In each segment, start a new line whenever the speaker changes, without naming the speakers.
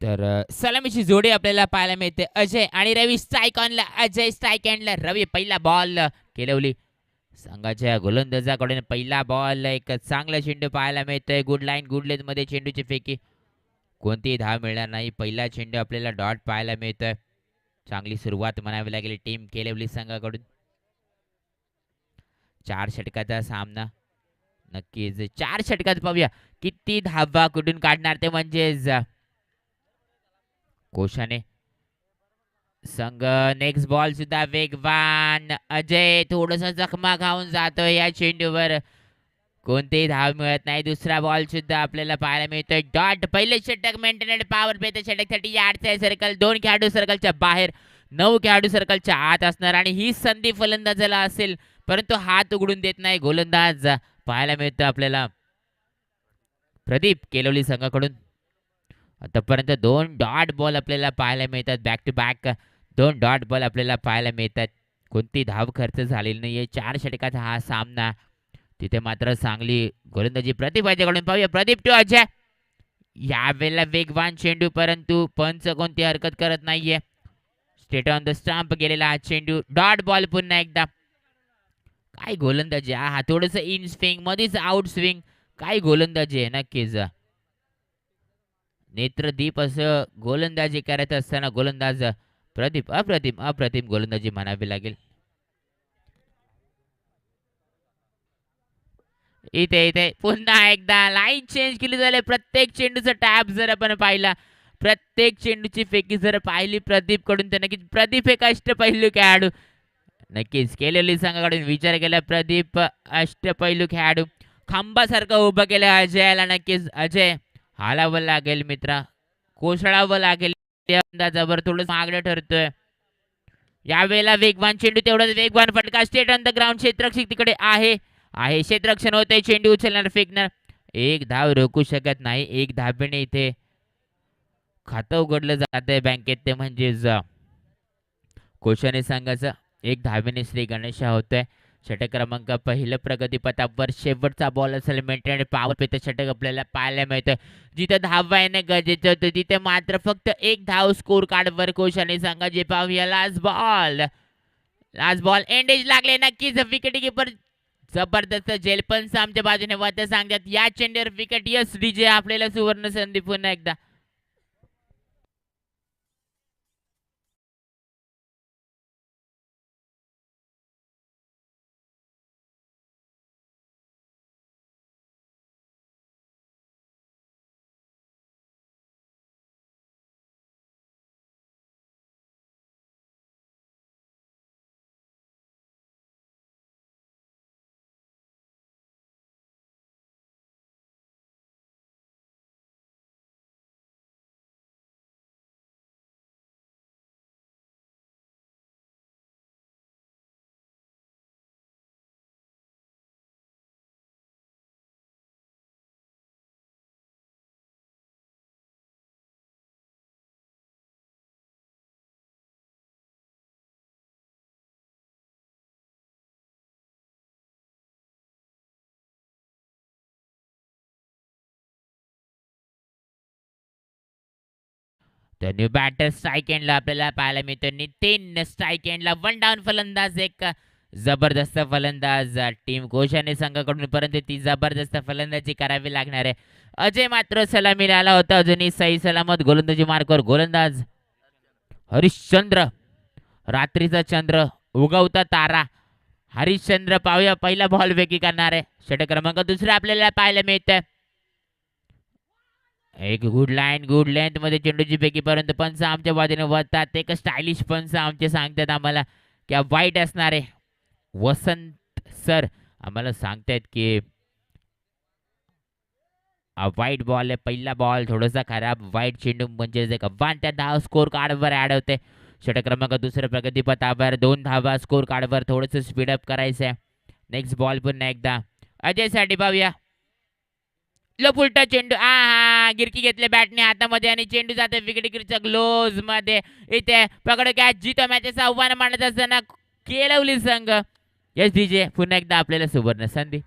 तर सलामीची जोडी आपल्याला पाहायला मिळते. अजय आणि रवी स्ट्राईक ऑनला. अजय स्ट्राईक एंडला. रवी पहिला बॉल केलवली संघाच्या गोलंदाजाकडून पहिला बॉल. एक चांगला चेंडू पाहायला मिळतोय. गुड लाईन गुड लेंथ मध्ये चेंडूची फेकी. कोणतीही धाव मिळणार नाही. पहिला चेंडू आपल्याला डॉट पाहायला मिळतोय. चांगली सुरुवात म्हणावी लागेल टीम केलेवली संघाकडून. 4 षटकाचा सामना. नक्कीच 4 षटकात पाहूया किती धावा कुठून काढणार ते. म्हणजेच कोशाने संघ. नेक्स्ट बॉल सुद्धा वेगवान. अजय थोडस जखमा खाऊन जातोय या चेंडूवर. कोणतेही धाव मिळत नाही. दुसरा बॉल सुद्धा आपल्याला पाहायला मिळतोय. डॉट. पहिले षटक मेंटेनेड पॉवर प्ले तर षटक 30 यार्डचे सर्कल. 2 खेळाडू सर्कलच्या बाहेर, 9 खेळाडू सर्कलच्या आत असणार आणि ही संधी फलंदाजाला असेल, परंतु हात उघडून देत नाही गोलंदाज. पाहायला मिळतं आपल्याला प्रदीप केलवली संघाकडून. आतापर्यंत 2 डॉट बॉल आपल्याला पाहायला मिळतात. Back to back 2 dot ball आपल्याला पाहायला मिळतात. कोणती धाव खर्च झालेली नाहीये 4 षटकात हा सामना. तिथे मात्र चांगली गोलंदाजी प्रदीप याच्याकडून. पाहूया प्रदीप टू अजय. यावेळेला वेगवान चेंडू, परंतु पंच कोणती हरकत करत नाहीये. स्टेट ऑन द स्टंप गेलेला हा चेंडू. डॉट बॉल पुन्हा एकदा. काय गोलंदाजी हा. थोडस इन स्विंग मध्येच आउट स्विंग. काय गोलंदाजी आहे नक्कीच. नेत्रदीप असं गोलंदाजी करत असताना गोलंदाज प्रदीप अप्रतिम अप्रतिम गोलंदाजी म्हणावी लागेल. इथे इथे पुन्हा एकदा लाईन चेंज केली झाली. प्रत्येक चेंडूचा टॅप जर आपण पाहिला, प्रत्येक चेंडूची फेकी जर पाहिली प्रदीप कडून, तर नक्कीच प्रदीप एक अष्टपैलू खेळाडू. नक्कीच केलेली संघाकडून विचार केला. प्रदीप अष्टपैलू खेळाडू. खांबासारखं उभं केलं अजयला. नक्कीच अजय हालावं लागेल मित्रा, कोसळावं लागेल. अंदाजावर थोडं मागणं ठरतोय. यावेळेला वेगवान चेंडू, तेवढाच वेगवान फटका. State on the ground. क्षेत्ररक्षक तिकडे आहे आहे क्षेत्ररक्षण होते. चेंडू उचलणार, फेकणार. एक धाव रोखू शकत नाही. एक धाबेने इथे खातं उघडलं जातंय बँकेत, ते म्हणजेच कोशाने संघाचं. एक धावेने श्री गणेश होतोय. षटक क्रमांक पहिलं प्रगतीपथावर. शेवटचा बॉल असेल मेंटेन पॉवर प्ले षटक आपल्याला पाहायला मिळतोय. जिथे धावा येणं गरजेचं होतं, तिथे मात्र फक्त एक धाव स्कोर कार्डवर कोशाने संघाचे. पाहूया लास्ट बॉल. लास्ट बॉल एंडेज लागले. नक्कीच विकेट कीपर जबरदस्त जेलपंच आमच्या बाजूने वाद सांगतात. या चेंडूवर विकेट. यस डीजे आपल्याला सुवर्ण संधी पुन्हा एकदा. तर न्यू बॅटर स्ट्राईक एंडला आपल्याला पाहायला मिळतो. नितीन स्ट्राईक एंडला. 1 डाऊन फलंदाज. एक जबरदस्त फलंदाज टीम कोशाने संघाकडून, परंतु ती जबरदस्त फलंदाजी करावी लागणार आहे. अजय मात्र सलामीला आला होता. अजूनही सही सलामत गोलंदाजी मार्कवर गोलंदाज हरिश्चंद्र. रात्रीचा चंद्र, उगवता तारा हरिश्चंद्र. पाहूया पहिला बॉल वेगी करणार आहे. षटक क्रमांक दुसरा आपल्याला पाहायला मिळतंय. एक गुड लाईन गुड लेंथ मध्ये चेंडूची पैकी, परंतु पंच आमच्या बाजूने वळतात. एक स्टायलिश पंच आमचे सांगतात आम्हाला की वाईट असणार आहे. वसंत सर आम्हाला सांगतायत की वाईट बॉल आहे. पहिला बॉल थोडासा खराब. वाईट चेंडू म्हणजे एक आव्हान त्या धाव स्कोर कार्डवर ऍड होते. षटक क्रमांक दुसरं प्रगतीपथावर. 2 धावा स्कोर कार्डवर. थोडंसं स्पीडअप करायचं आहे. नेक्स्ट बॉल पुन्हा एकदा अजयसाठी. पाहूया उलटा चेंडू. हा गिरकी घेतले बॅटने हातामध्ये आणि चेंडू जाते विकेट ग्लोज मध्ये. इथे पकड कॅच. जितो मॅचेस आव्हान मांडत असताना केलवली संघ. यस डीजे पुन्हा एकदा आपल्याला सुवर्ण संधी.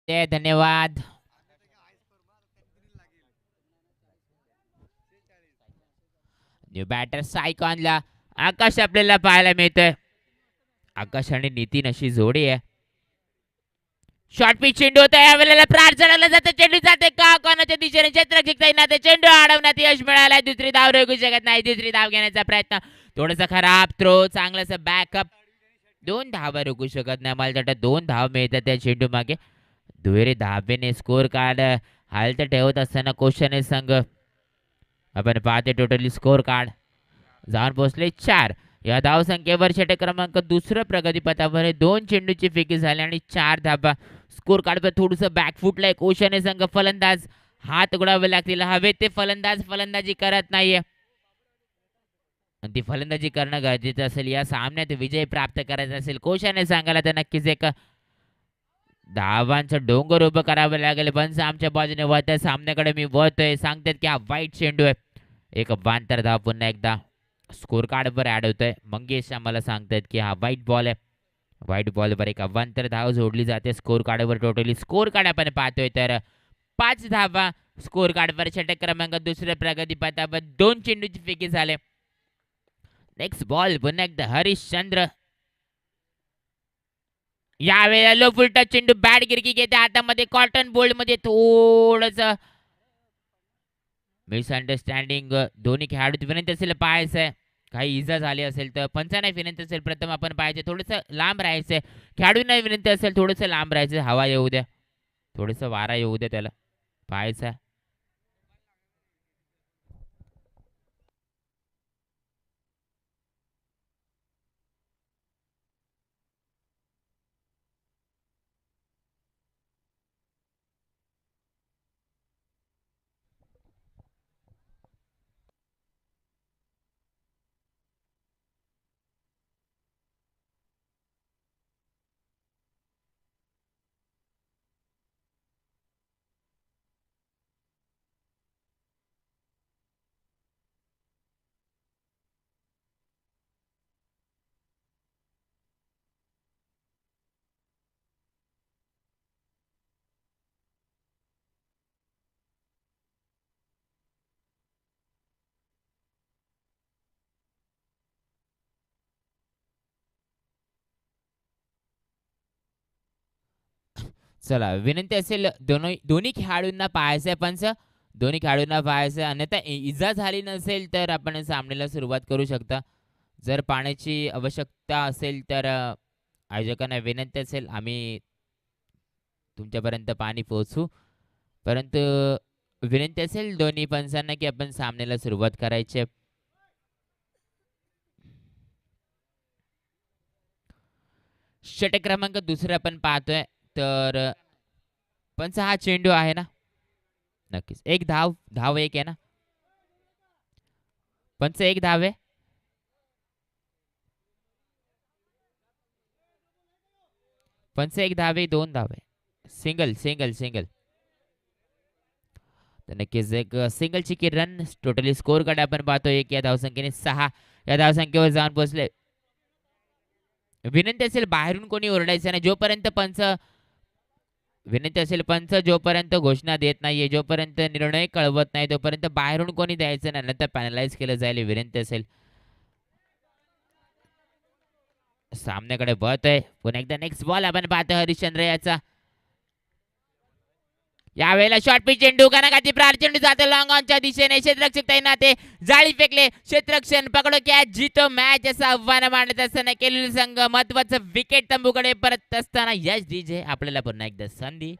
ते धन्यवाद. न्यू बॅटर सायकॉनला आकाश आपल्याला पाहायला मिळतोय. आकाश आणि नितीन अशी जोडी आहे. शॉर्ट पिच चेंडू होता यावेळेला प्रार चढवला जातं. चेंडू जाते का कोणाच्या दिशेने क्षेत्ररक्षक तैनात आहे. चेंडू अडवण्यात यश मिळालाय. दुसरी धाव रोखू शकत नाही. दुसरी धाव घेण्याचा प्रयत्न थोडासा खराब थ्रो. चांगलासा बॅकअप. 2 धावा रोखू शकत नाही. मला वाटतं 2 धाव मिळतात त्या चेंडू मागे. दुहेरी धावेने स्कोर कार्ड हालत ठेवत असताना कोशाने संघ आपण पाहते टोटली स्कोर कार्ड जाऊन पोहोचले 4. या धावसंख्येवर षटक क्रमांक दुसरं प्रगतीपथावर 2 चेंडूची फेकी झाली आणि 4 धाबा. स्कोर कार्डवर थोडंसं बॅकफुटला एक कोशाने संघ फलंदाज हात उघडावे लागतील. हवेत ते फलंदाज फलंदाजी करत नाहीये आणि ती फलंदाजी करणं गरजेचं असेल. या सामन्यात विजय प्राप्त करायचा असेल कोशाने सांगायला तर नक्कीच एक धावांचं डोंगर उभं करावं लागेल. पण आमच्या बाजूने वळत्या सामन्याकडे मी वळतोय. सांगतात की हा वाईट चेंडू आहे. एक बांतर धाव पुन्हा एकदा स्कोर कार्डवर ॲड होतोय. मंगेश आम्हाला सांगतात की हा वाईट बॉल आहे. व्हाईट बॉलवर एक अवांतर धाव जोडली जाते स्कोर कार्डवर. टोटली स्कोर कार्ड आपण पाहतोय तर 5 धावा स्कोर कार्डवर. षटक क्रमांक दुसऱ्या प्रगतीपथावर 2 चेंडूची फेकी झाले. नेक्स्ट बॉल पुन्हा एकदा हरिश्चंद्र. यावेळेला लो फुलटा चेंडू बॅट गिरकी घेते हातामध्ये. कॉटन बोल्ड मध्ये थोडस मिसअंडरस्टँडिंग. दोन्ही खेळाडू विनंती असेल पाहायचं आहे. काही इजा झाली असेल तर पंचांना विनंती असेल प्रथम आपण पाहायचे थोडंसं लांब राहायचंय. खेळाडूंना विनंती असेल थोडंसं लांब राहायचं. हवा येऊ द्या. थोडंसं वारा येऊ द्या त्याला. पाहायचं आहे. चला विनंती असेल दोन्ही दोन्ही खेळाडूंना पाहायचं आहे. पंच दोन्ही खेळाडूंना पाहायचं आहे. अन्यथा इजा झाली नसेल तर आपण सामन्याला सुरुवात करू शकता. जर पाण्याची आवश्यकता असेल तर आयोजकांना विनंती असेल आम्ही तुमच्यापर्यंत पाणी पोहोचू. परंतु विनंती असेल दोन्ही पंचांना की आपण सामन्याला सुरुवात करायची आहे. षटक क्रमांक दुसरा आपण पाहतोय तर पंच हा चेंडू आहे ना. नक्कीच एक धाव. धाव एक आहे ना. पंच एक धाव आहे. पंच एक धाव आहे 2 धाव आहे. Single single single. तर नक्कीच एक सिंगलची की रन टोटली स्कोर कार्ड आपण पाहतो 1 या धावसंख्येने 6 या धावसंख्येवर जाऊन पोहोचले. विनंती असेल बाहेरून कोणी ओरडायचं नाही जोपर्यंत पंच. विनंती असेल पंच जोपर्यंत घोषणा देत नाहीये जोपर्यंत निर्णय कळवत नाही तोपर्यंत बाहेरून कोणी द्यायचं नाही नंतर पॅनलाइज केलं जाईल. विनंती असेल. सामन्याकडे बत आहे पुन्हा एकदा. नेक्स्ट बॉल आपण पाहतो हरिश्चंद्र याचा. यावेळेला शॉर्ट पिच चेंडू कनकाची प्रार चेंडू जातो लॉंग ऑनच्या दिशेने. क्षेत्ररक्षक तैनात आहे. जाळी फेकले. क्षेत्ररक्षण पकडो कॅच जितो मॅच असं आव्हान मांडत असताना केलेले संघ महत्वाचं विकेट तंबूकडे परत असताना यश डीजे आपल्याला पुन्हा एकदा संधी.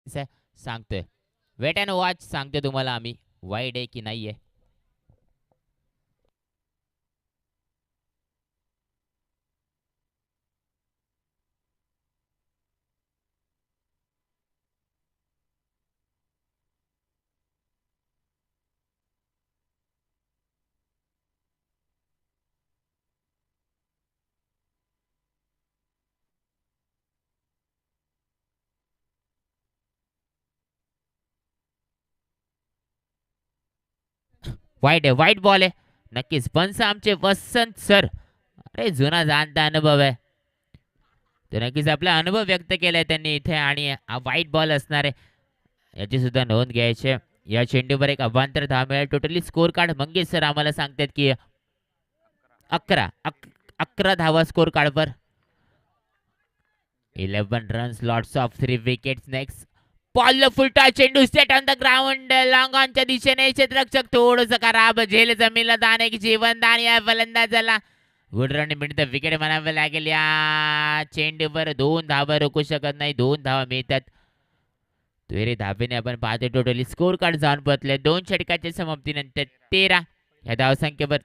सांगतोय. वेट अँड वॉच सांगतोय तुम्हाला आम्ही वाईट आहे की नाहीये. वाईट आहे, वाईट बॉल आहे. नक्कीच पंच आमचे वसंत सर. अरे जुना जाणता अनुभव आहे. तर नक्कीच आपला अनुभव व्यक्त केलाय त्यांनी इथे आणि हा वाईट बॉल असणार आहे याची सुद्धा नोंद घ्यायची आहे. या चेंडूवर एक अवांतर धाव मिळेल. Totally score card Mangesh sir आम्हाला सांगतात की 11 धावा स्कोर कार्डवर. 11 runs, loss of 3 wickets. Next ball full toss चेंडू सेट ऑन द ग्राउंड. लॉंगॉनच्या दिशेने क्षेत्ररक्षक थोडंसं खराब झेल जमीनला दान एक जीवनदान या फलंदाजाला. गुड रन मिळतं, विकेट म्हणावं लागेल. या चेंडूवर 2 धावा रोखू शकत नाही, 2 धावा मिळतात. तेरे धाबेने आपण पाहतो टोटली स्कोर कार्ड जाऊन पोहोचले. 2 षटकाच्या समाप्तीनंतर 13 या धावसंख्येवर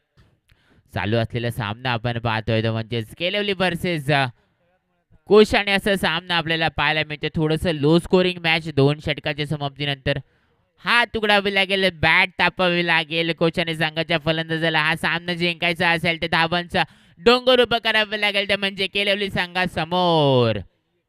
चालू असलेला सामना आपण पाहतोय तो म्हणजेच केलवली वर्सेस कोशाने असं सामना आपल्याला पाहायला मिळते. थोडंसं लो स्कोरिंग मॅच 2 षटकाच्या समाप्तीनंतर. हात उघडावे लागेल, बॅट तापावी लागेल कोशाने संघाच्या फलंदाजाला. हा सामना जिंकायचा असेल तर धावांचा डोंगर उभं करावं लागेल, ते म्हणजे केलवली संघासमोर.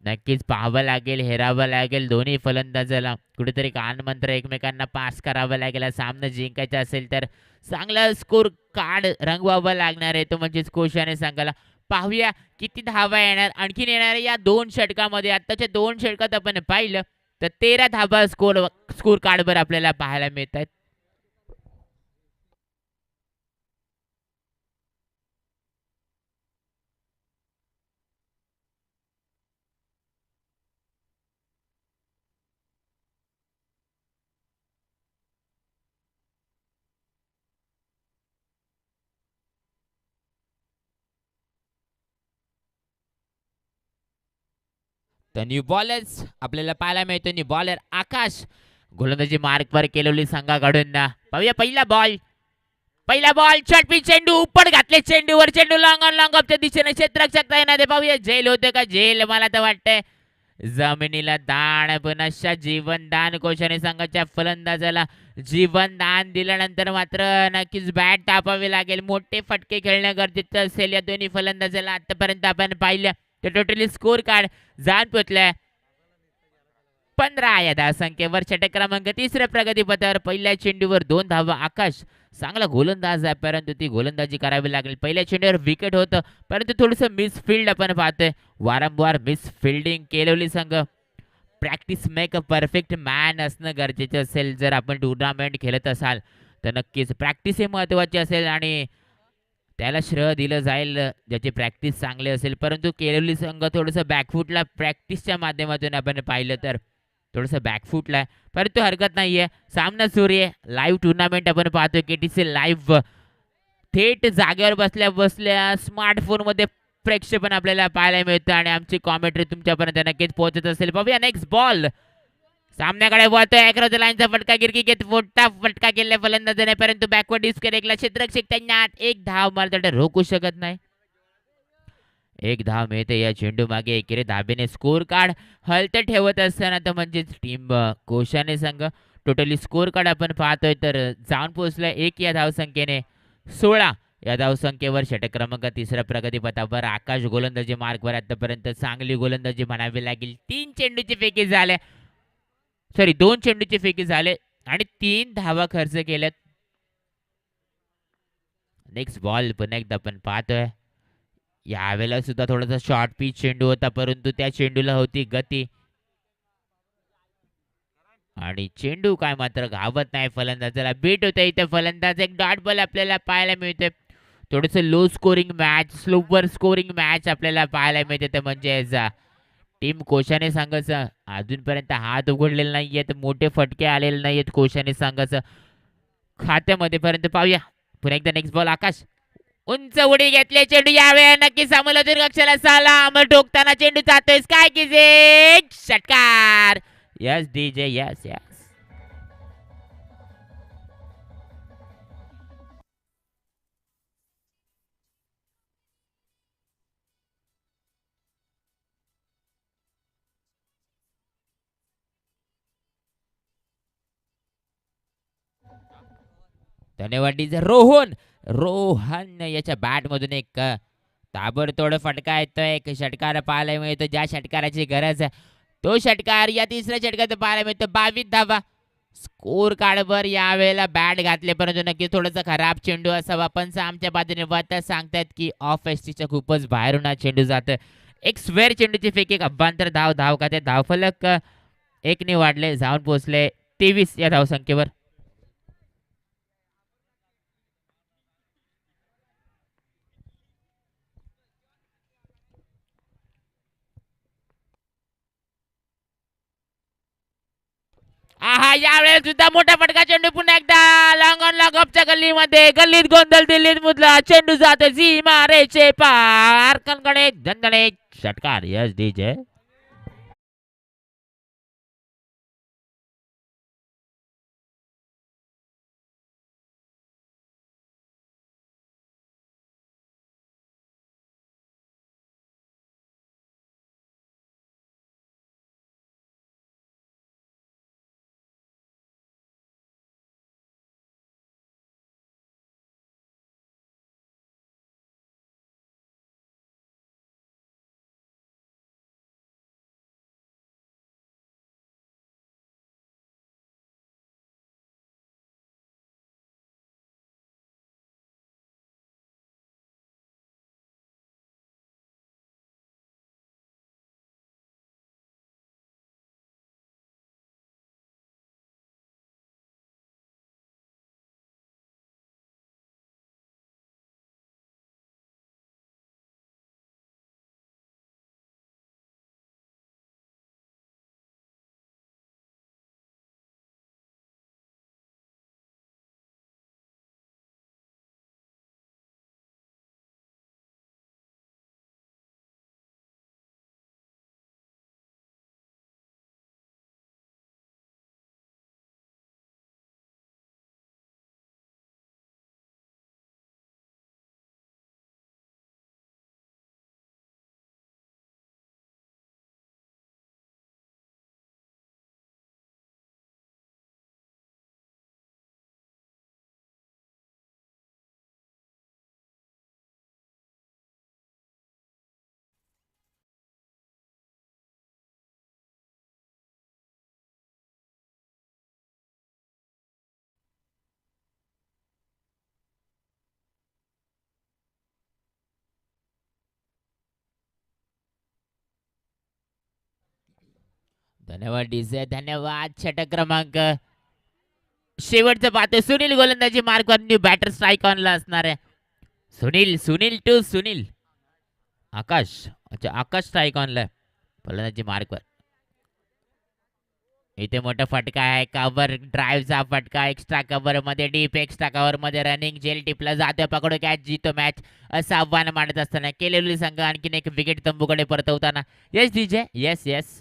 नक्कीच पाहावं लागेल, हेरावं लागेल दोन्ही फलंदाजाला. कुठेतरी कानमंत्र एकमेकांना पास करावं लागेल. हा सामना जिंकायचा असेल तर चांगला स्कोर कार्ड रंगवावं लागणार आहे तो म्हणजेच कोशाने संघाला. पाहूया किती धावा येणार आणखीन येणार या 2 षटकामध्ये. आत्ताच्या 2 षटकात आपण पाहिलं तर 13 धावा स्कोर कार्डवर आपल्याला पाहायला मिळतात. तर न्यू बॉलर्स आपल्याला पाहायला मिळतो. न्यू बॉलर आकाश गोलंदाजी मार्कवर केलेली संघाकडून. पाहूया पहिला बॉल छटपी चेंडू उपड घातले. चेंडूवर चेंडू लॉंग ऑफच्या दिशेने क्षेत्ररक्षक तैनात आहे. पाहूया झेल होते का झेल. मला तर वाटतंय जमिनीला दान पुनश्च जीवनदान. कोशाने संघाच्या फलंदाजाला जीवनदान दिल्यानंतर मात्र नक्कीच बॅट तापावी लागेल. मोठे फटके खेळणं गरजेचं असेल या दोन्ही फलंदाजाला. आतापर्यंत आपण पाहिलं तर टोटली स्कोर कार्ड जाण पोचलाय 15 या धावसंख्येवर. षटक क्रमांक 3 प्रगतीपथावर. पहिल्या चेंडूवर 2 धावा. आकाश चांगला गोलंदाज आहे परंतु ती गोलंदाजी करावी लागेल. पहिल्या चेंडूवर विकेट होतं परंतु थोडंसं मिसफिल्ड आपण पाहतोय. वारंवार मिसफिल्डिंग केलेली संघ. Practice make a perfect man असणं गरजेचं असेल. जर आपण टुर्नामेंट खेळत असाल तर नक्कीच प्रॅक्टिस हे महत्त्वाची असेल आणि त्याला श्रेय दिलं जाईल ज्याची प्रॅक्टिस चांगली असेल. परंतु केलेली संघ थोडंसं बॅकफुटला प्रॅक्टिसच्या माध्यमातून आपण पाहिलं तर थोडंसं बॅकफुटला आहे परंतु हरकत नाही आहे. सामना सुरू आहे. लाईव्ह टुर्नामेंट आपण पाहतोय KTC लाईव्ह. थेट जागेवर बसल्या बसल्या स्मार्टफोनमध्ये प्रेक्षेपण आपल्याला पाहायला मिळतं आणि आमची कॉमेंट्री तुमच्यापर्यंत नक्कीच पोहोचत असेल. पाहूया नेक्स्ट बॉल. सामन्याकडे वळतोय अक्रॉस द लाईनचा फटका. गिरकी घेत मोठा फटका केला फलंदाजाने परंतु बॅकवर्ड डिस्कनेक्टला क्षेत्ररक्षक त्यांना 1 धाव मला रोखू शकत नाही. 1 धाव मिळते या चेंडू मागे. एकेरी धाबेने स्कोर कार्ड हलत ठेवत असताना तर म्हणजेच टीम कोशाने संघ टोटली स्कोर कार्ड आपण पाहतोय तर जाऊन पोहोचलाय 1 या धावसंख्येने. 16 या धावसंख्येवर. षटक क्रमांक 3 प्रगतीपथावर. आकाश गोलंदाजी मार्कवर आतापर्यंत चांगली गोलंदाजी म्हणावी लागेल. 3 चेंडूची फेकी झाले, 2 चेंडूची फेकी झाले आणि 3 धावा खर्च केल्यात. नेक्स्ट बॉल पुन्हा एकदा आपण पाहतोय. यावेळेला सुद्धा थोडासा शॉर्ट पिच चेंडू होता परंतु त्या चेंडूला होती गती आणि चेंडू काय मात्र घावत नाही फलंदाजाला. बीट होतं इथे फलंदाज. एक डॉट बॉल आपल्याला पाहायला मिळते. थोडंसं low scoring match, slower scoring match आपल्याला पाहायला मिळते. ते म्हणजे टीम कोशाने संघाचं अजूनपर्यंत हात उघडलेला नाहीये. मोठे फटके आलेले नाहीयेत कोशाने संघाचं खात्यामध्ये. पर्यंत पाहूया पुन्हा एकदा नेक्स्ट बॉल. आकाश उंच उडी घेतली. चेंडू यावेळी नक्की समोलून कक्षाला साला अमर ठोकताना चेंडू जातोय काय की षटकार. Yes, DJ. Yes, yes. धन्यवाद डीजे. रोहन याच्या बॅटमधून एक ताबडतोड फटका येतोय. एक षटकार पाहायला मिळतो. ज्या षटकाराची गरज आहे तो षटकार या तिसऱ्या षटकात पाहायला मिळतो. 22 धावा स्कोर कार्डवर यावेळेला बॅट घातले, परंतु नक्की थोडंसं खराब चेंडू असावा. पण आमच्या बाजूने वत सांगतात की ऑफ एसटीच्या खूपच बाहेरून हा चेंडू जातं. एक स्क्वेअर चेंडूची फेक, एक अभ्यांतर धाव खाते. धावफलक एकने वाढले, जाऊन पोहोचले 23 या धावसंख्येवर. आहा, यावेळेस सुद्धा मोठा फटका चेंडू पुन्हा एकदा लॉंग ऑन लॉंग ऑफच्या गल्लीमध्ये, गल्लीत गोंधळ दिल्लीत मुदला. चेंडू जातो सीमारेचे पार. कणकणे दणदणे षटकार. Yes DJ. धन्यवाद डीजे. धन्यवाद. षटक क्रमांक शेवटचं पाहतोय. सुनील गोलंदाजी मार्कवर, न्यू बॅटर स्ट्राईक ऑनला असणार आहे. सुनील टू सुनील. आकाश. अच्छा, आकाश स्ट्राईक ऑनला फलंदाजी मार्कवर. इथे मोठा फटका आहे. कव्हर ड्राईव्हचा फटका. एक्स्ट्रा कव्हर मध्ये डीप, एक्स्ट्रा कव्हर मध्ये रनिंग, जेल टिपला जातोय. पकडो कॅच, जितो मॅच असं आव्हान मांडत असताना केलेली संघ आणखीन एक विकेट तंबूकडे परतवताना. Yes DJ. Yes yes.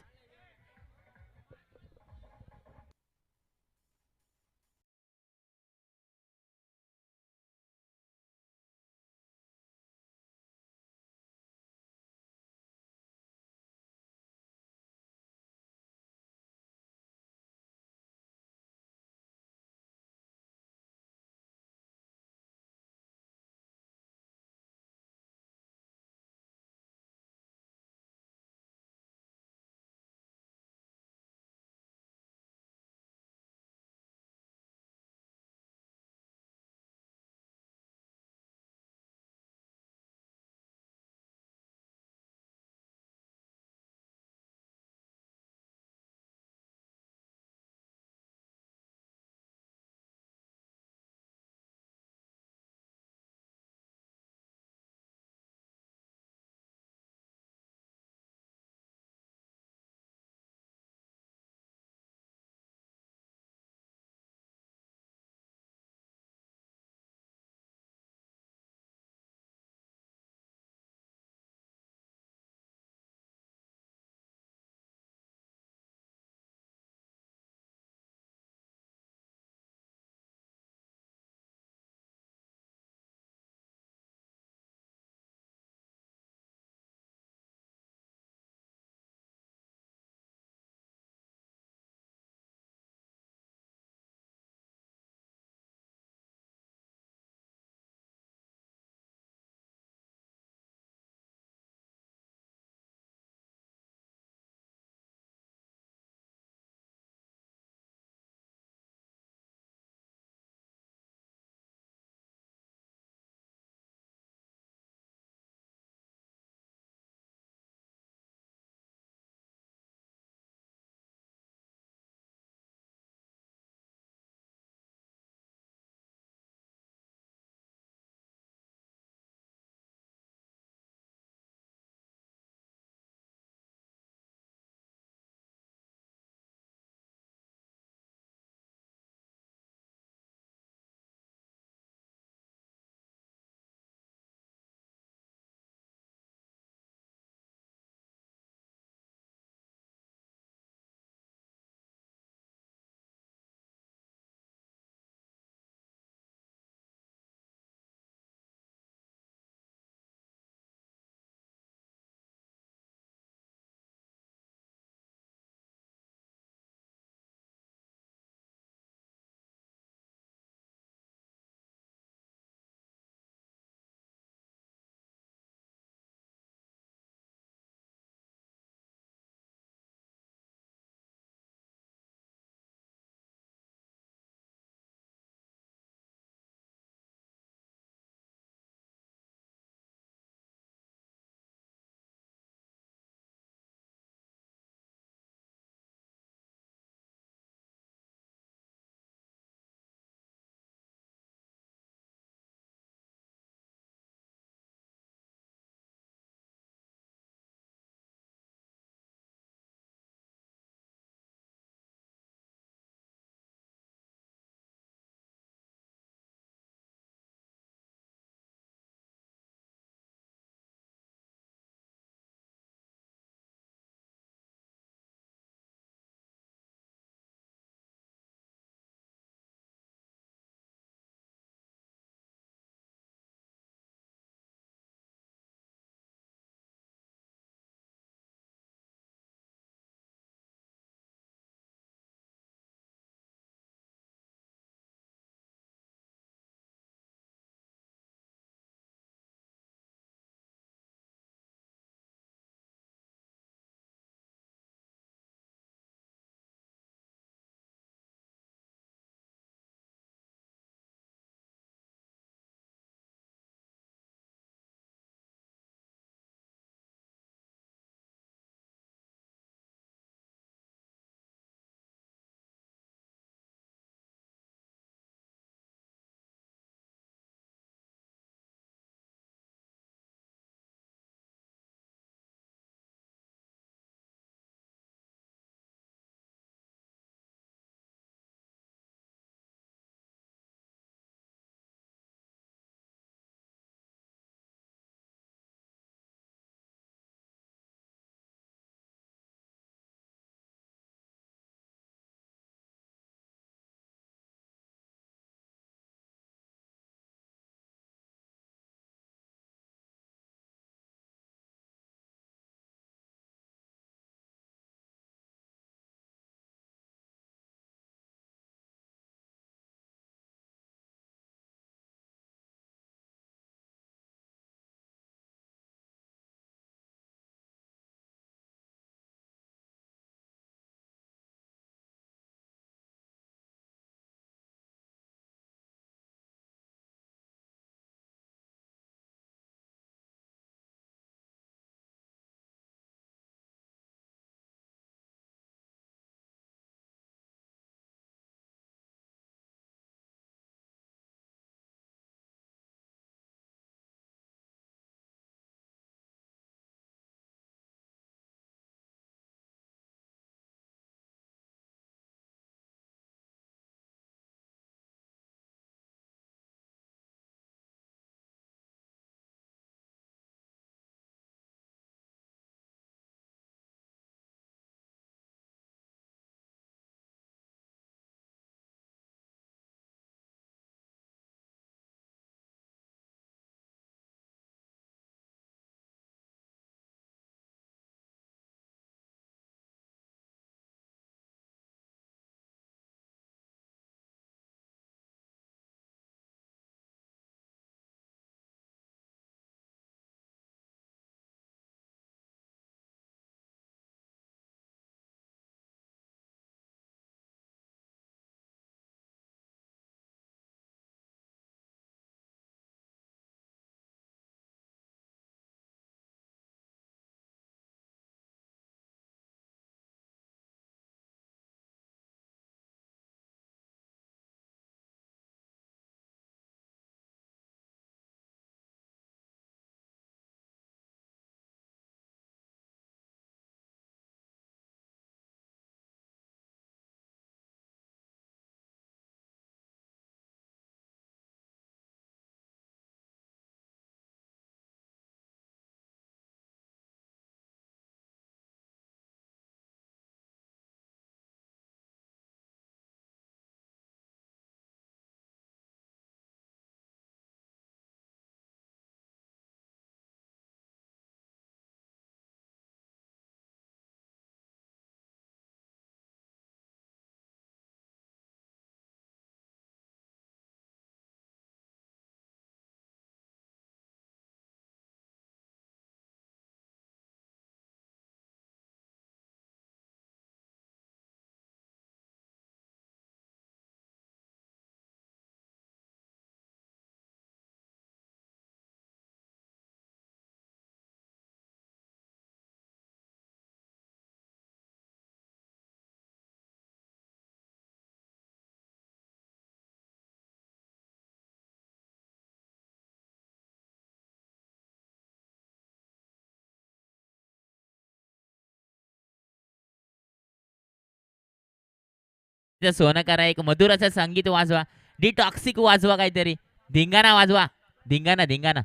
सोनं करा, एक मधुर असं संगीत वाजवा, डिटॉक्सिक वाजवा, काहीतरी धिंगाणा वाजवा, धिंगाणा धिंगाणा.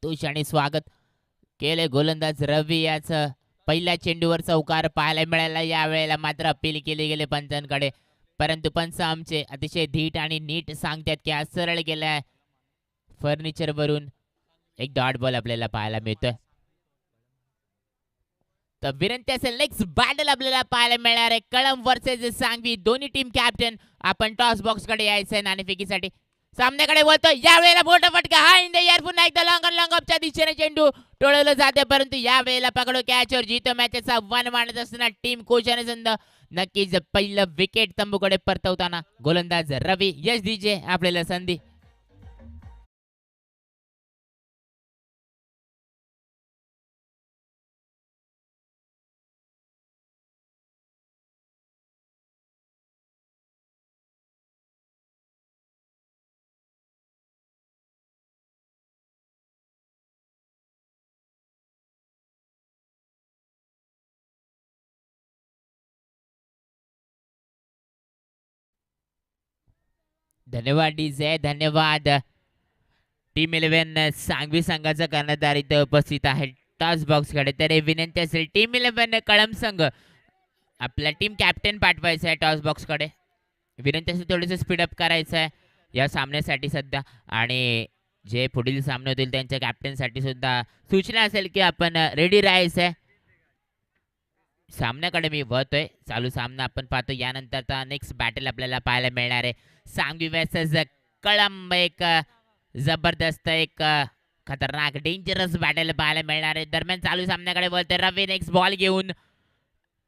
तुष आणि स्वागत केले गोलंदाज रवी याचं पहिल्या चेंडूवर चौकार पाहायला मिळाला. यावेळेला मात्र अपील केले गेले पंचांकडे, परंतु पंच आमचे अतिशय धीट आणि नीट सांगतात की आज सरळ गेलाय फर्निचरवरून. एक डॉट बॉल आपल्याला पाहायला मिळतोय. तर विनंती असेल नेक्स्ट बॅटल आपल्याला पाहायला मिळणार आहे कळम वर्सेस सांगवी. दोन्ही टीम कॅप्टन आपण टॉस बॉक्स कडे यायचंय नाणेफेकीसाठी. सामन्याकडे बोलतो, यावेळेला मोठा फटका हा इन द एअर, पुन्हा एकदा लॉंग ऑफच्या दिशेने चेंडू टोळवलं जाते, परंतु यावेळेला पकडो कॅचवर जीतो मॅचचा वन मानत असताना टीम कोचाने संद नक्कीच पहिलं विकेट तंबूकडे परतवताना गोलंदाज रवी. यश दीजे आपल्याला संधी. धन्यवाद डीजे, धन्यवाद. टीम 11 सांगवी संघाचा कर्णधार इथं उपस्थित आहे टॉस बॉक्स कडे. तर विनंती असेल टीम 11 कळम संघ आपला टीम कॅप्टन पाठवायचा आहे टॉस बॉक्स कडे. विनंती असेल थोडंसं स्पीडअप करायचं आहे या सामन्यासाठी सध्या, आणि जे पुढील सामने होतील त्यांच्या कॅप्टनसाठी सुद्धा सूचना असेल की आपण रेडी राहायचं आहे. सामन्याकडे मी वळतोय. चालू सामना आपण पाहतो. यानंतरचा नेक्स्ट बॅटल आपल्याला पाहायला मिळणार आहे सांगवी वर्सेस कळंब. एक जबरदस्त, एक खतरनाक डेंजरस बॅटल पाहायला मिळणार आहे. दरम्यान चालू सामन्याकडे वळतोय रवी. नेक्स्ट बॉल घेऊन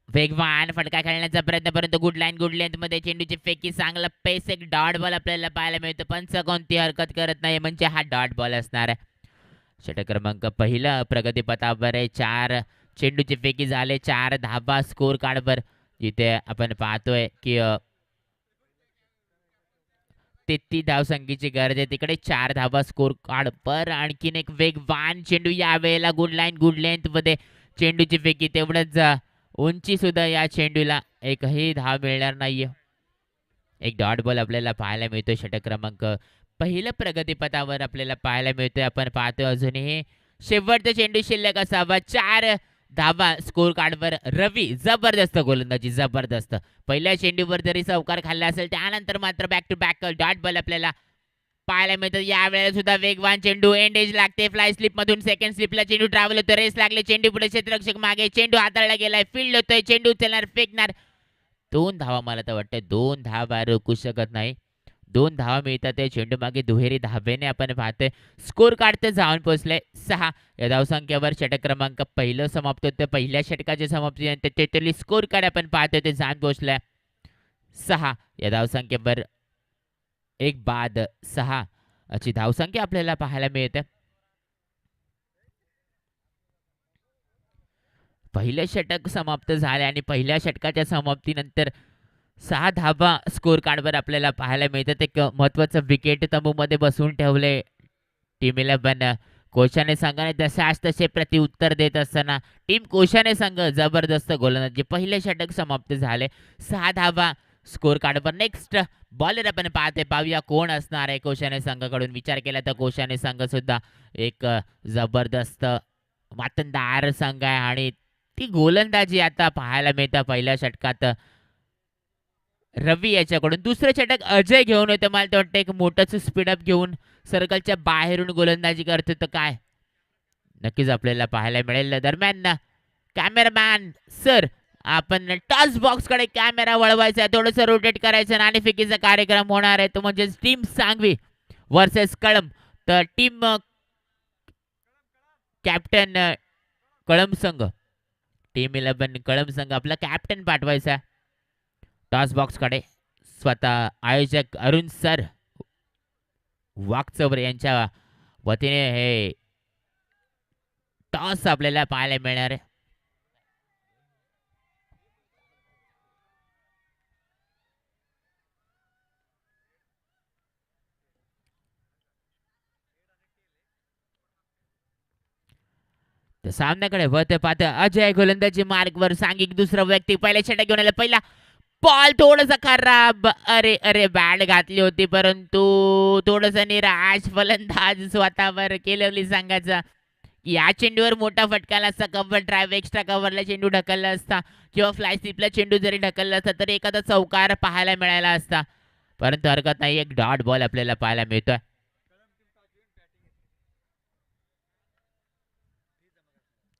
वेगवान फटका खेळण्याचा प्रयत्न, परंतु गुड लेंथ मध्ये चेंडूची फेकी, चांगला पेस, एक डॉट बॉल आपल्याला पाहायला मिळतो. पंच कोणती हरकत करत नाही, म्हणजे हा डॉट बॉल असणार आहे. षटक क्रमांक पहिला प्रगतीपथावर आहे. 4 चेंडूची फेकी झाले, 4 धाबा स्कोर कार्डवर. इथे आपण पाहतोय की 33 धावसंख्येची गरज आहे, तिकडे 4 धाबा स्कोर कार्ड पर. आणखीन एक वेगवान चेंडू, यावेळेला गुड लेंथ मध्ये चेंडूची फेकी, तेवढंच उंची सुद्धा या चेंडूला एकही धाव मिळणार नाहीये. एक डॉट बॉल आपल्याला पाहायला मिळतोय षटक क्रमांक पहिलं प्रगतीपथावर आपल्याला पाहायला मिळतोय. आपण पाहतोय अजूनही शेवटचा चेंडू शिल्लक असावा. 4 धावा स्कोर कार्डवर रवी. जबरदस्त गोलंदाजी, जबरदस्त. पहिल्या चेंडूवर जरी चौकार खाल्ला असेल, त्यानंतर मात्र back to back dot ball आपल्याला पाहायला मिळतं. यावेळेला सुद्धा वेगवान चेंडू, एंड एज लागते. फ्लाय स्लिप मधून सेकंड स्लिपला चेंडू ट्रॅव्हल होतो, रेस लागले, चेंडू पुढे, क्षेत्ररक्षक मागे, चेंडू हाताळला गेलाय, फील्ड होतोय, चेंडू उचलणार, फेकणार. 2 धावा, मला तर वाटतं 2 धावा रोखू शकत नाही. 2 धावा मिळतात ते चेंडू मागे दुहेरी धावेने आपण पाहतोय. स्कोर काढते जाऊन पोहोचले 6 या धावसंख्येवर. षटक क्रमांक पहिलं समाप्त होतं. पहिल्या षटकाच्या समाप्तीनंतर टोटली स्कोर कार्ड आपण पाहतोय ते जाऊन पोहोचलंय 6 या धावसंख्येवर. 1 बाद 6 अशी धावसंख्या आपल्याला पाहायला मिळते. पहिलं षटक समाप्त झाले आणि पहिल्या षटकाच्या समाप्तीनंतर 6 धाबा स्कोर कार्डवर आपल्याला पाहायला मिळतात. एक महत्वाचं विकेट तंबूमध्ये बसवून ठेवले टीम 11 कोशाने संघाने. तशाच तसे प्रत्युत्तर देत असताना टीम कोशाने संघ जबरदस्त गोलंदाजी. पहिले षटक समाप्त झाले, 6 धाबा स्कोर कार्डवर. नेक्स्ट बॉलर आपण पाहूया कोण असणार आहे कोशाने संघाकडून. विचार केला तर कोशाने संघ सुद्धा एक जबरदस्त मातंदार संघ आहे आणि ती गोलंदाजी आता पाहायला मिळतं पहिल्या षटकात रवी याच्याकडून. दुसरं षटक अजय घेऊन येतं. मला तर वाटतं एक मोठंच स्पीडअप घेऊन सर्कलच्या बाहेरून गोलंदाजी करतो, तर काय नक्कीच आपल्याला पाहायला मिळेल. दरम्यान कॅमेरामॅन सर, आपण टॉस बॉक्स कडे कॅमेरा वळवायचा आहे, थोडंसं रोटेट करायचं, नाणेफेकीचा कार्यक्रम होणार आहे तो म्हणजे टीम सांगवी वर्सेस कळम. तर टीम कॅप्टन कळम संघ, टीम 11 कळम संघ आपला कॅप्टन पाठवायचा टॉस बॉक्स कडे. स्वतः आयोजक अरुण सर वाकचौरे यांच्या वतीने हे टॉस आपल्याला पाहायला मिळणार आहे. सामन्याकडे वळते पाहते अजय गोलंदाजी मार्गवर सांघिक दुसरा व्यक्ती पहिल्या षटक घेऊन आला पहिला बॉल थोडासा खराब अरे अरे बॅट घातली होती परंतु थोडंसं निराश फलंदाज स्वतःवर केलेली संघाचा या चेंडूवर मोठा फटकाला असता कव्हर ड्राईव्ह एक्स्ट्रा कव्हरला चेंडू ढकलला असता किंवा फ्लाय स्लिपला चेंडू जरी ढकलला असता तर एखादा चौकार पाहायला मिळाला असता परंतु हरकत नाही एक डॉट बॉल आपल्याला पाहायला मिळतोय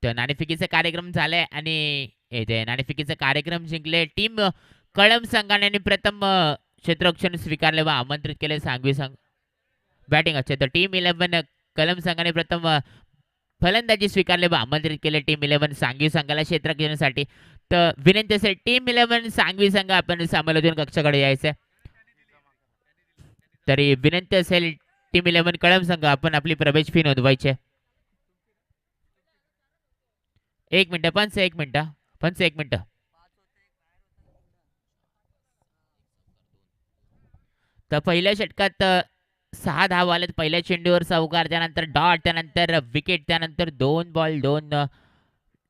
तर नाणेफेकीचा कार्यक्रम झालाय आणि ते नाणेफेकीचा कार्यक्रम जिंकले टीम कळम संघाने आणि प्रथम क्षेत्ररक्षण स्वीकारले व आमंत्रित केले सांगवी संघ बॅटिंग अच्छा तर टीम 11 कलम संघाने प्रथम फलंदाजी स्वीकारले व आमंत्रित केले टीम 11 सांगवी संघाला क्षेत्ररक्षणासाठी तर विनंती असेल टीम 11 सांगवी संघ आपण समालोचन कक्षाकडे यायचंय तरी विनंती असेल टीम 11 कळम संघ आपण आपली प्रवेश फी नोंदवायची एक मिनिट पंच एक मिनिट तर पहिल्या षटकात 6 धावा आलेत पहिल्या चेंडूवर चौकार त्यानंतर डॉट त्यानंतर विकेट त्यानंतर 2 बॉल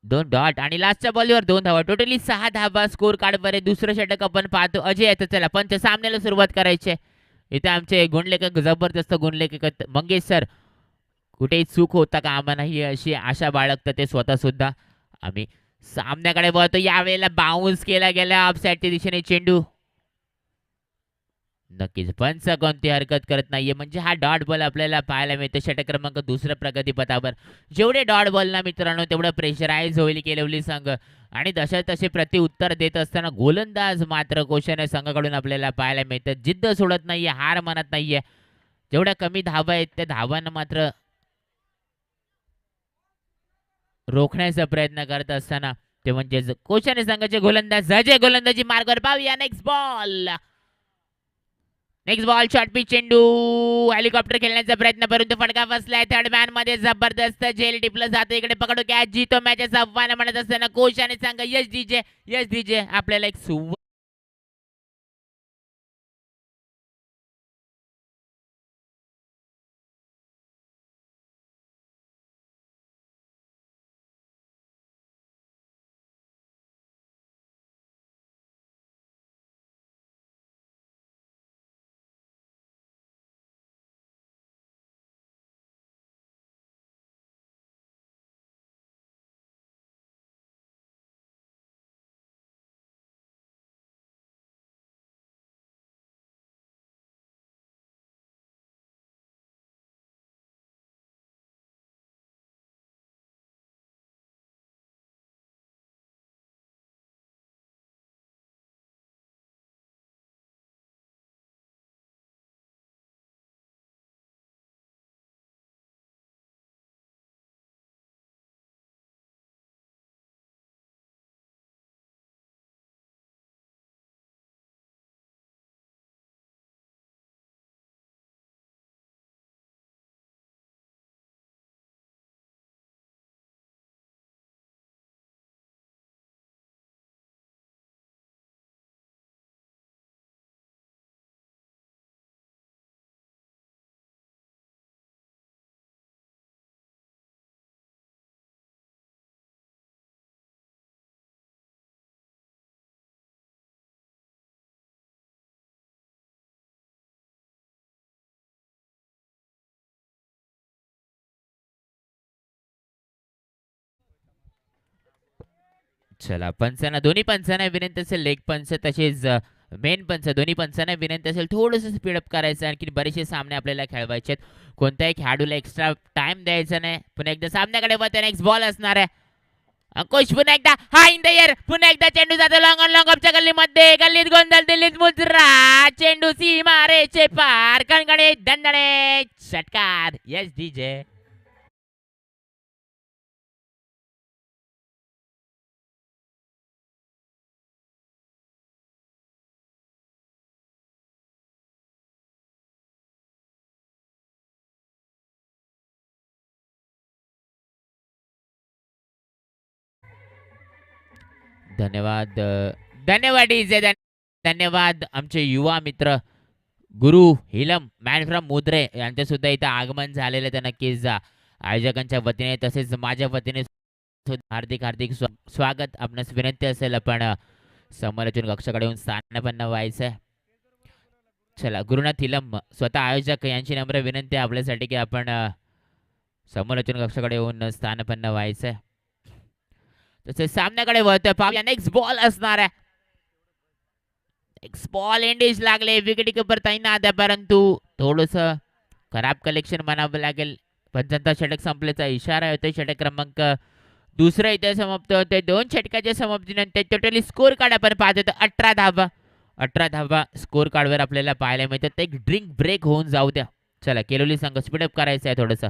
2 डॉट आणि लास्टच्या बॉलवर 2 धावा टोटली 6 धावा स्कोर कार्डवर दुसरं षटक आपण पाहतो अजय येतं चला पंच सामन्याला सुरुवात करायची इथे आमचे गुणलेखक जबरदस्त गुणलेखक मंगेश सर कुठेही चूक होता कामा नाही अशी आशा बाळगतं ते स्वतः सुद्धा आम्ही सामन्याकडे बघतो यावेळेला बाउन्स केला गेला ऑफसाईडच्या दिशेने चेंडू नक्कीच पंच कोणती हरकत करत नाहीये म्हणजे हा डॉट बॉल आपल्याला पाहायला मिळतो षटक क्रमांक दुसऱ्या प्रगतीपथावर जेवढे डॉट बॉल ना मित्रांनो तेवढं प्रेशराईज होईल केलेली संघ आणि तसे प्रत्युत्तर देत असताना गोलंदाज मात्र कौशल्य संघाकडून आपल्याला पाहायला मिळतं जिद्द सोडत नाहीये हार मानत नाहीये जेवढ्या कमी धावा आहेत त्या धावांना मात्र रोखण्याचा प्रयत्न करत असताना ते म्हणजे कौशल्य संघाचे गोलंदाज अजय गोलंदाजी मार्गावर पाहूया नेक्स्ट बॉल शॉर्ट पिच चेंडू हेलिकॉप्टर खेळण्याचा प्रयत्न परंतु फटका बसलाय थर्ड मॅन मध्ये जबरदस्त झेल टिपलं जातं इकडे पकडू कॅच जितो मॅचचा आव्हान म्हणत असताना कोशाने सांगा यस डीजे आपल्याला एक चला पंचांना दोन्ही पंचांना विनंती असेल लेग पंच तसेच मेन पंच दोन्ही पंचांना विनंती असेल थोडंसं स्पीडअप करायचं आणखी बरेचसे सामने आपल्याला खेळवायचे आहेत कोणत्याही खेळाडूला एक्स्ट्रा टाइम द्यायचा नाही पुन्हा एकदा सामन्याकडे वळते नेक्स्ट बॉल असणार आहे अंकुश पुन्हा एकदा हा इन द एअर पुन्हा एकदा चेंडू जातो लॉंग ऑन लॉंग ऑफच्या गल्लीमध्ये गल्लीत गोंधळ दिल्लीत मुजरा चेंडू सीमा रेचे पार कणकणे दणदणे षटकार यस डीजे धन्यवाद धन्यवाद डीजे धन्यवाद आमचे युवा मित्र गुरु हिलम मॅन फ्रॉम मुद्रे यांचं सुद्धा इथं आगमन झालेलं तर नक्कीच आयोजकांच्या वतीने तसेच माझ्या वतीने हार्दिक हार्दिक स्वागत. आपणास विनंती असेल आपण समालोचन कक्षाकडे येऊन स्थानापन्न व्हायचं. चला गुरुनाथ थिलम स्वतः आयोजक यांची नम्र विनंती आहे आपल्यासाठी की आपण समालोचन कक्षाकडे येऊन स्थानापन्न व्हायचं. तसेच सामन्याकडे वळतोय पाहूया. नेक्स्ट बॉल असणार आहे. नेक्स्ट बॉल एंडेज लागले. विकेट किपर तैनात आहे परंतु थोडस खराब कलेक्शन म्हणावं लागेल. पंचांचा षटक संपल्याचा इशारा होतोय. षटक क्रमांक दुसरा इथे समाप्त होते. 2 षटकाच्या समाप्तीनंतर टोटली स्कोर कार्ड आपण पाहतो तर 18 धावा. 18 धावा स्कोर कार्डवर आपल्याला पाहायला मिळतात. एक ड्रिंक ब्रेक होऊन जाऊ द्या. चला केलोली संघ स्पीडअप करायचं आहे थोडंसं.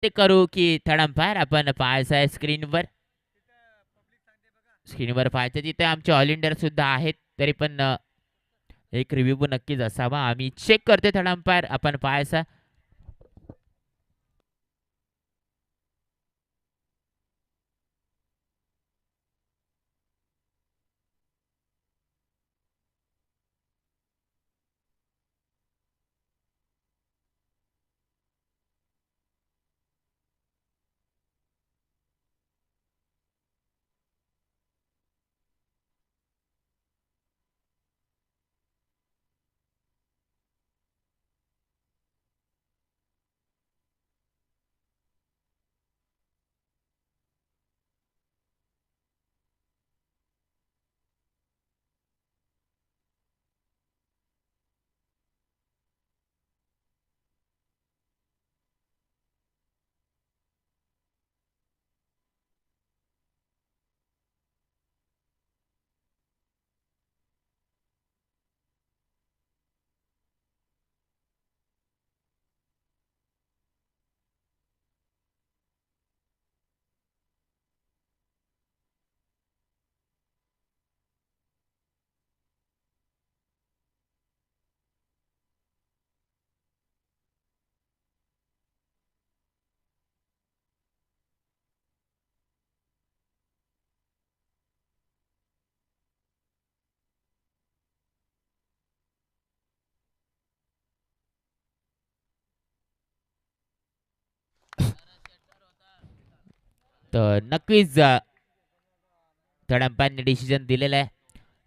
प्रत्येक करू की थर्ड अंपायर आपण पाहायचं आहे स्क्रीनवर. स्क्रीनवर पाहायचं तिथे आमचे ऑल इंडिया सुद्धा आहेत. तरी पण एक रिव्ह्यू पण नक्कीच असावा. आम्ही चेक करतोय थर्ड अंपायर आपण पाहायचा. तर नक्कीच थर्ड अंपायरने डिसिजन दिलेला आहे.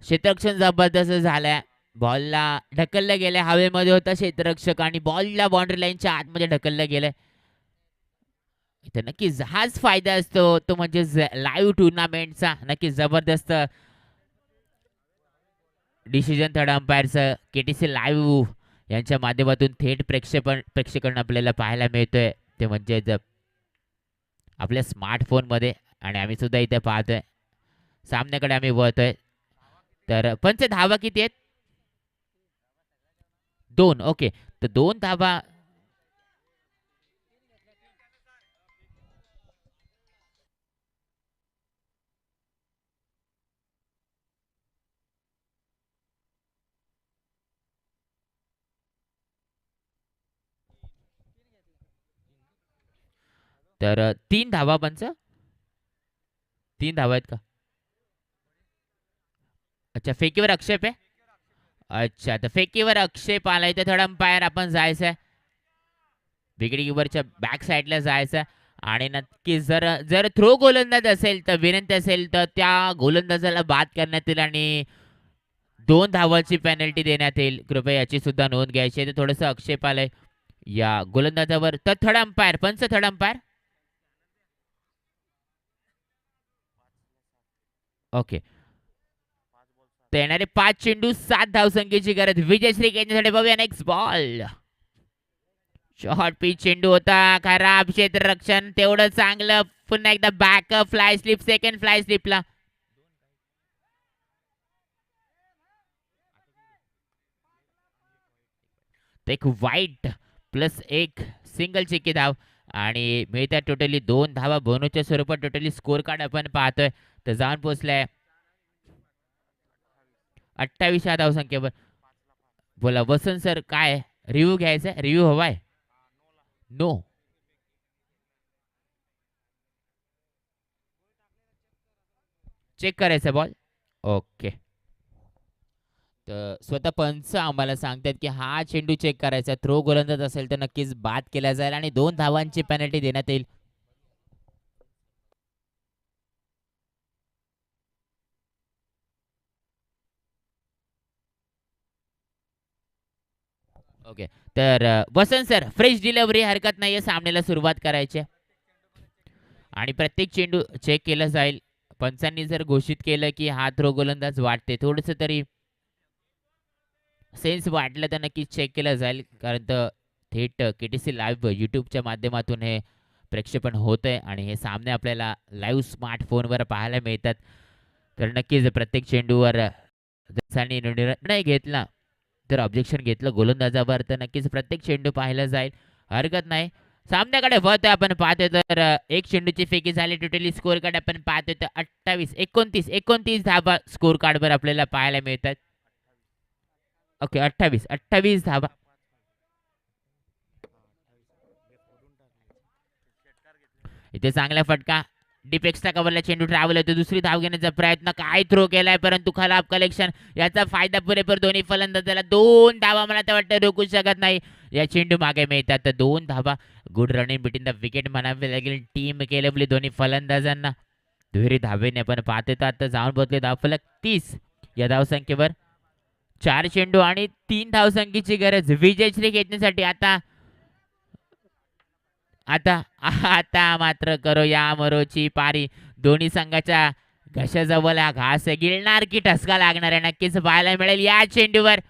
क्षेत्ररक्षण जबरदस्त झालंय. बॉलला ढकललं गेलंय. हवेमध्ये होता क्षेत्ररक्षक आणि बॉलला बाउंड्री लाईनच्या आतमध्ये ढकललं गेलंय. इथे नक्कीच हाच फायदा असतो तो म्हणजे लाईव्ह टुर्नामेंटचा. नक्कीच जबरदस्त डिसिजन थर्ड अंपायरचं केटीसी लाईव्ह यांच्या माध्यमातून थेट प्रेक्षकांना आपल्याला पाहायला मिळतोय. ते म्हणजे आपल्या स्मार्टफोनमध्ये आणि आम्ही सुद्धा इथे पाहतोय. सामन्याकडे आम्ही वळतोय. तर पंच धावा किती आहेत? 2. ओके. तर 2 धावा. तर 3 धावा पंच. 3 धावा आहेत का? अच्छा फेकीवर आक्षेप आहे. अच्छा तर फेकीवर आक्षेप आलाय तर थर्ड अंपायर आपण जायचं विकेट किपरच्या बॅक साईडला जायचं आणि नक्की जर जर थ्रो गोलंदाज असेल तर विनंती असेल तर त्या गोलंदाजाला बाद करण्यात येईल आणि 2 धावाची पेनल्टी देण्यात येईल. कृपया याची सुद्धा नोंद घ्यायची आहे. तर थोडंसं आक्षेप आलंय या गोलंदाजावर. तर थर्ड अंपायर पंच थर्ड अंपायर. ओके. तर येणारे 5 चेंडू 7 धावसंख्येची गरज विजयश्री केंद्रासाठी. बघूया नेक्स्ट बॉल. शॉर्ट पिच चेंडू होता. खराब क्षेत्ररक्षण तेवढं चांगलं. पुन्हा एकदा backup fly slip second fly स्लिपला. एक वाईट प्लस एक सिंगल चिक्की धाव आणि मिळत्या टोटली 2 धावा. बोनसच्या स्वरूपात टोटली स्कोर कार्ड आपण पाहतोय तर जाऊन पोहोचलाय 28 या धावसंख्येवर. बोला वसंत सर काय रिव्ह्यू घ्यायचा? रिव्ह्यू हवाय? नो. चेक करायचा बॉल. ओके. तर स्वतः पंच आम्हाला सांगतात की हा चेंडू चेक करायचा. थ्रो गोलंदाज असेल तर नक्कीच बाद केला जाईल आणि 2 धावांची पेनल्टी देण्यात येईल. ओके. तर वसंत सर फ्रेश डिलिव्हरी हरकत नाहीये. सामन्याला सुरुवात करायची आणि प्रत्येक चेंडू चेक केला जाईल. पंचांनी जर घोषित केलं की हा थ्रो गोलंदाज वाटते थोडंसं तरी सेन्स वाटलं तर नक्कीच चेक केलं जाईल. कारण तर थेट केटीसी लाईव्ह यूट्यूबच्या माध्यमातून हे प्रक्षेपण होत आहे आणि हे सामने आपल्याला लाईव्ह स्मार्टफोनवर पाहायला मिळतात. तर नक्कीच प्रत्येक चेंडूवर जसांनी निर्णय घेतला तर ऑब्जेक्शन घेतलं गोलंदाजावर तर नक्कीच प्रत्येक चेंडू पाहिला जाईल. हरकत नाही. सामन्याकडे वळतोय आपण पाहतोय तर एक चेंडूची फेकी झाली. टोटली स्कोर कार्ड आपण पाहतोय तर 28-29 धावा स्कोर कार्डवर आपल्याला पाहायला मिळतात. ओके, 28 धावा. इथे चांगला फटका. डीप एक्स्ट्रा कव्हरला चेंडू ट्रॅव्हल होतो. दुसरी धाव घेण्याचा प्रयत्न, काय थ्रो केलाय परंतु खराब कलेक्शन. याचा फायदा पुरेपूर दोन्ही फलंदाजाला. 2 धावा मला तर वाटतं रोखू शकत नाही. या चेंडू मागे मिळतात तर 2 धावा. Good running between the wicket म्हणावे लागेल टीम केलेली दोन्ही फलंदाजांना. दुहेरी धावेने आपण पाहतो तर आता जाऊन पोहोचले धावफलक 30 या धावसंख्येवर. 4 चेंडू आणि 3 धावसंख्येची गरज विजयश्री घेण्यासाठी. आता आता आता मात्र करो या मरोची पारी. दोन्ही संघाच्या घशाजवळ हा घास गिळणार की ठसका लागणार आहे नक्कीच पाहायला मिळेल या चेंडूवर.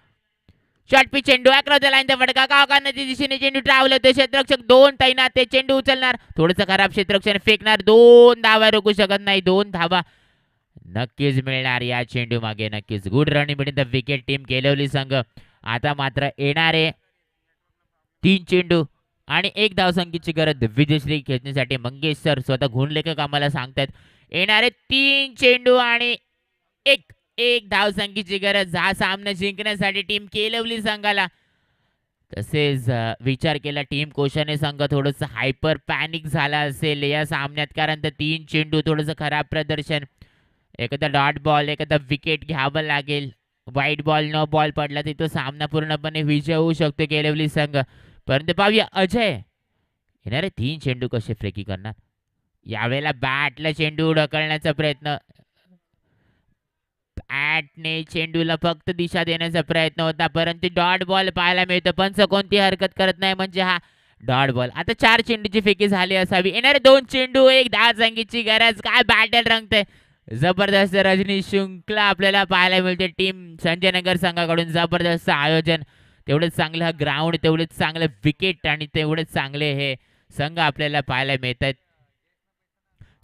शॉर्ट पिच चेंडू अक्रॉस द लाईनचा फटका. काकांच्या दिशेने चेंडू ट्रॅव्हल होतो. क्षेत्ररक्षक 2 तैनात. ते चेंडू उचलणार, थोडंसं खराब क्षेत्ररक्षण फेकणार. 2 धावा रोखू शकत नाही. 2 धावा नक्कीच मिळणार या चेंडू मागे. नक्कीच good running between the wicket team केलवली संघ. आता मात्र येणारे 3 चेंडू आणि 1 धावसंख्येची गरज विजयश्री खेचण्यासाठी. मंगेश सर स्वतः गुणलेखक आम्हाला सांगतात येणारे 3 चेंडू आणि एक धावसंख्येची गरज हा सामना जिंकण्यासाठी टीम केलवली संघाला. तसेच विचार केला टीम कोशाने संघ थोडंसं हायपर पॅनिक झाला असेल या सामन्यात, कारण तर 3 चेंडू थोडंसं खराब प्रदर्शन. एखादा डॉट बॉल, एखादा विकेट घ्यावं लागेल. वाईट बॉल न बॉल पडला तिथं सामना पूर्णपणे विजय होऊ शकतो केलवली संघ. परंतु पाहूया अजय येणारे 3 चेंडू कसे फ्रेकी करणार. यावेळेला बॅटला चेंडू ढकलण्याचा प्रयत्न. बॅटने चेंडूला फक्त दिशा देण्याचा प्रयत्न होता परंतु डॉट बॉल पाहायला मिळतो. पंच कोणती हरकत करत नाही म्हणजे हा डॉट बॉल. आता 4 चेंडूची फेकी झाली असावी. येणारे 2 चेंडू 1 धावसंख्येची गरज. काय बॅटल रंगते. जबरदस्त रजनी शुक्ला आपल्याला पाहायला मिळते. टीम संजय नगर संघाकडून जबरदस्त आयोजन. तेवढंच चांगलं ग्राउंड, तेवढंच चांगलं विकेट आणि तेवढेच चांगले हे संघ आपल्याला पाहायला मिळतात.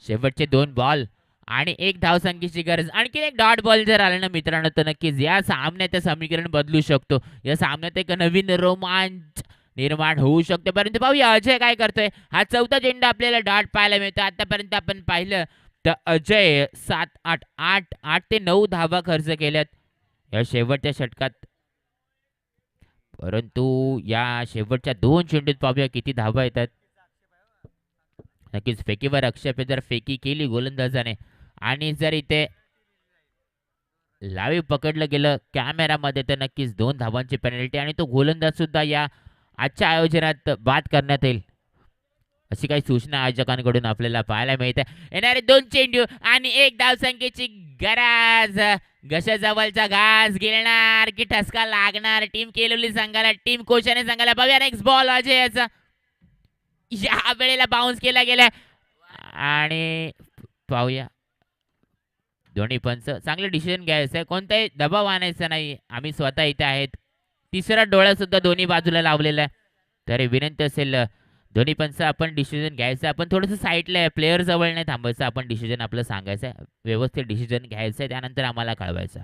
शेवटचे 2 बॉल आणि 1 धावसंख्येची गरज. आणखी एक डॉट बॉल जर आला ना मित्रांनो तर नक्कीच या सामन्याचं समीकरण बदलू शकतो. या सामन्यात एक नवीन रोमांच निर्माण होऊ शकते. परंतु पाहूया अजय काय करतोय. हा 4था चेंडू आपल्याला डॉट पाहायला मिळतो. आतापर्यंत आपण पाहिलं तर अजय 8 ते 9 धावा खर्च केल्यात या शेवटच्या षटकात. परंतु या शेवटच्या 2 चेंडूत पाहूया किती धावा येतात. नक्कीच फेकीवर आक्षेप जर फेकी केली गोलंदाजाने आणि जर इथे लाईव्ह पकडलं गेलं कॅमेरामध्ये तर नक्कीच 2 धावांची पेनल्टी आणि तो गोलंदाज सुद्धा या आजच्या आयोजनात बाद करण्यात येईल अशी काही सूचना आयोजकांकडून आपल्याला पाहायला मिळते. येणारे 2 चेंडू आणि 1 धावसंख्येची गरज. घशाजवळचा घास गिळणार की ठसका लागणार टीम केलवली संघाला. टीम कोशाने संघाला. पाहूया नेक्स्ट बॉल अजयचा. या वेळेला बाउन्स केला गेला आणि पाहूया दोन्ही पंच चांगलं डिसिजन घ्यायचं आहे. कोणताही दबाव आणायचा नाही. आम्ही स्वतः इथे आहेत. तिसरा डोळा सुद्धा दोन्ही बाजूला लावलेला आहे. तरी विनंती असेल दोन्ही पंच आपण डिसिजन घ्यायचं. आपण थोडंसं साईडला आहे. प्लेयर जवळ नाही थांबायचं. आपण डिसिजन आपलं सांगायचं आहे. व्यवस्थित डिसिजन घ्यायचं आहे. त्यानंतर आम्हाला कळवायचं.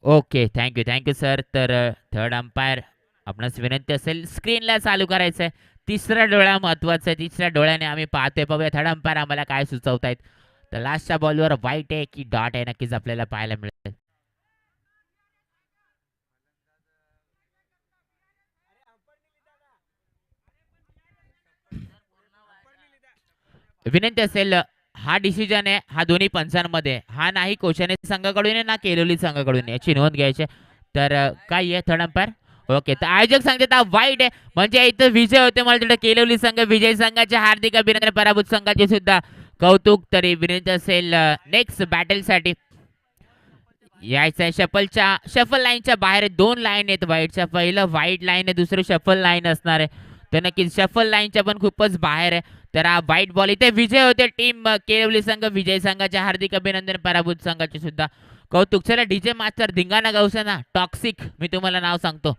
Okay, thank you sir. तर थर्ड अंपायर आपणास विनंती असेल स्क्रीनला चालू करायचं आहे. तिसरा डोळा महत्वाचा आहे. तिसऱ्या डोळ्याने आम्ही पाहतोय. पाहूया थर्ड अंपायर आम्हाला काय सुचवतायत. तर लास्टच्या बॉलवर वाईट आहे की डॉट आहे नक्कीच आपल्याला पाहायला मिळेल. विनंती असेल हा डिसिजन आहे हा दोन्ही पंचांमध्ये. हा नाही कोशाने संघाकडून आहे ना केलोली संघाकडून याची नोंद घ्यायची. तर काय आहे थर्ड अंपायर. ओके, तर आयोजक सांगतात हा वाईट आहे म्हणजे इथं विजय होते. मला तिथं केलवली संघ विजय संघाचे हार्दिक अभिनंदन. पराभूत संघाचे सुद्धा कौतुक. तरी विनंती असेल नेक्स्ट बॅटलसाठी यायचं. शफल लाईनच्या बाहेर 2 लाईन आहेत व्हाईटच्या. पहिलं व्हाईट लाईन आहे, दुसरं शफल लाईन असणार आहे. तर नक्कीच शफल लाईनच्या पण खूपच बाहेर आहे. तर हा व्हाईट बॉल इथे विजय होते टीम केलवली संघ विजय संघाचे हार्दिक अभिनंदन. पराभूत संघाचे सुद्धा कौतुक. चला डीजे मास्टर धिंगाणा गावसाना टॉक्सिक मी तुम्हाला नाव सांगतो.